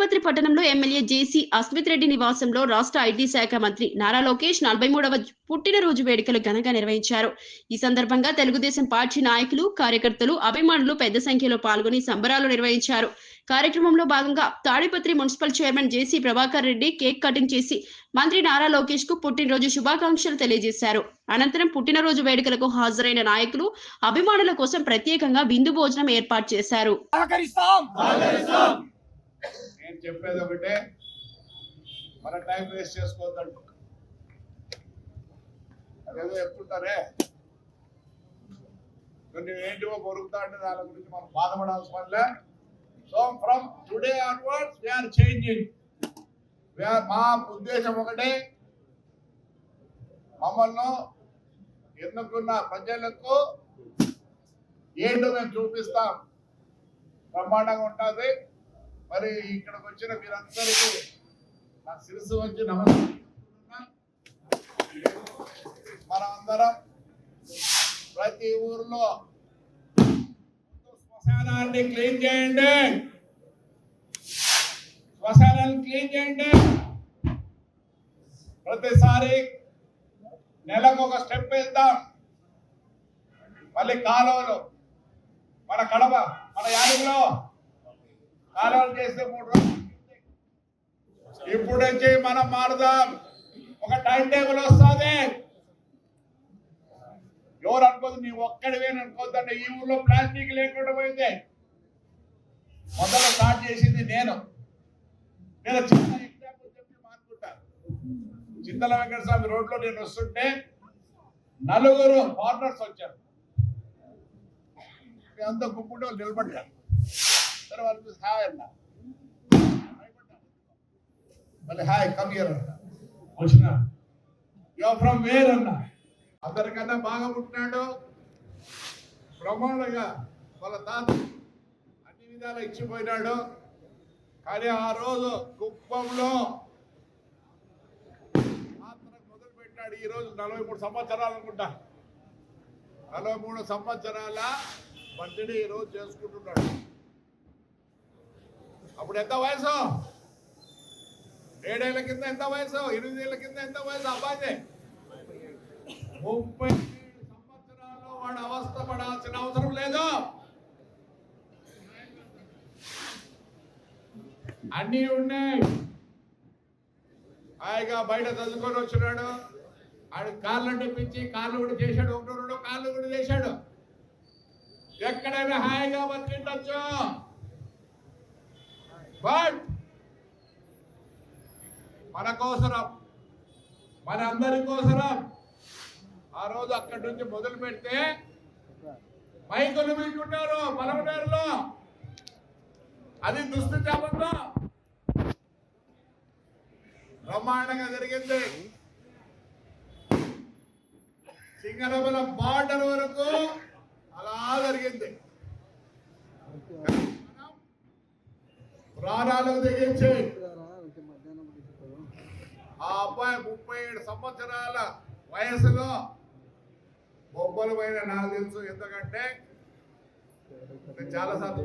తాడిపత్రి పట్టణంలో ఎమ్మెల్యే జేసీ అస్మిత్ రెడ్డి నివాసంలో రాష్ట్ర ఐటీ శాఖ మంత్రి నారా లోకేష్ 43వ పుట్టినరోజు వేడుకలు ఘనంగా నిర్వహించారు. ఈ సందర్భంగా తెలుగుదేశం పార్టీ నాయకులు, కార్యకర్తలు, అభిమానులు పెద్ద సంఖ్యలో పాల్గొని సంబరాలు నిర్వహించారు. కార్యక్రమంలో భాగంగా తాడిపత్రి మున్సిపల్ చైర్మన్ జేసీ ప్రభాకర్ రెడ్డి కేక్ కటింగ్ చేసి మంత్రి నారా లోకేష్ కు పుట్టినరోజు శుభాకాంక్షలు తెలియజేశారు. అనంతరం పుట్టినరోజు వేడుకలకు హాజరైన నాయకులు, అభిమానుల కోసం ప్రత్యేకంగా విందు భోజనం ఏర్పాటు చేశారు. నేను చెప్పేది ఒకటే, మన టైం వేస్ట్ చేసుకోవద్దంటు. అదేదో చెప్తుంటారే, కొన్ని ఏంటివో కొరుకుతా అంటే దాని గురించి మనం బాధపడాల్సిన వల్లే. So from today onwards we are changing. మా ఉద్దేశం ఒకటే, మమ్మల్ని ఎన్నుకున్న ప్రజలకు ఏంటో మేము చూపిస్తాం. బ్రహ్మాండంగా ఉంటుంది. మరి ఇక్కడికి వచ్చిన మీరందరికీ నా శిరస్సు వచ్చి నమస్కారం. మనమందరం ప్రతి ఊర్లో శ్మశానాన్ని క్లీన్ చేయండి, శ్మశానాన్ని క్లీన్ చేయండి. ప్రతిసారి నెలకు ఒక స్టెప్ వేద్దాం. మళ్ళీ కాలువలు, మన కడప, మన యాదగిరిలో కాలువలు చేస్తే 3 రోజులు. ఇప్పుడు వచ్చి మనం మారుదాం. ఒక టైం టేబుల్ వస్తుంది. ఎవరు అనుకోదు, నీ ఒక్కడివే అనుకోద్దంటే. ఈ ఊర్లో ప్లాస్టిక్ లేకుండా పోయింది. మొదలు స్టార్ట్ చేసింది నేను చిన్న ఎగ్జాంపుల్ చెప్పి మానుకుంటా. చింతల వెంకట స్వామి రోడ్లో నేను వస్తుంటే 4 ఫారినర్స్ వచ్చారు. అంతా గుంపుతో నిలబడ్డారు. వాళ్ళు హాయ్ అన్నా, మళ్ళీ హాయ్ కమ్ హియర్ అన్నా. వచ్చిన యు ఆర్ ఫ్రమ్ వేర్ అన్నా. అందరికన్నా బాగా పుట్టినాడు, బ్రహ్మాండంగా వాళ్ళ తాత అన్ని విధాలు ఇచ్చిపోయినాడు. కానీ ఆ రోజు కుప్పంలో మొదలు పెట్టాడు. ఈరోజు 43 సంవత్సరాలు అనుకుంటా. 43 సంవత్సరాల బర్త్డే ఈరోజు చేసుకుంటున్నాడు. అప్పుడు ఎంత వయసు? 7 ఏళ్ల కింద ఎంత వయసు? 8 ఏళ్ల కింద ఎంత వయసు? అబ్బాయిదే 37 సంవత్సరాల్లో వాడు అవస్థ పడాల్సిన అవసరం లేదు. అన్నీ ఉన్నాయి. హాయిగా బయట చదువుకొని వచ్చినాడు. ఆడు కాళ్ళు తెప్పించి కాళ్ళు కూడా చేశాడు. 1-2 కాళ్ళు కూడా చేశాడు. ఎక్కడైనా హాయిగా బతికిండొచ్చు. బట్ మన కోసరం, మన అందరి కోసరం ఆ రోజు అక్కడి నుంచి మొదలు పెడితే మైకులు మీకుంటారు పలమనేరులో. అది దుస్థితి అవ్వదు. బ్రహ్మాండంగా జరిగింది. సింగరమల బార్డర్ వరకు అలా జరిగింది. ప్రాణాలకు తెగించి ఆ అబ్బాయి 37 సంవత్సరాల వయసులో బొబ్బలు పైన నాకు తెలుసు. ఎందుకంటే నేను చాలాసార్లు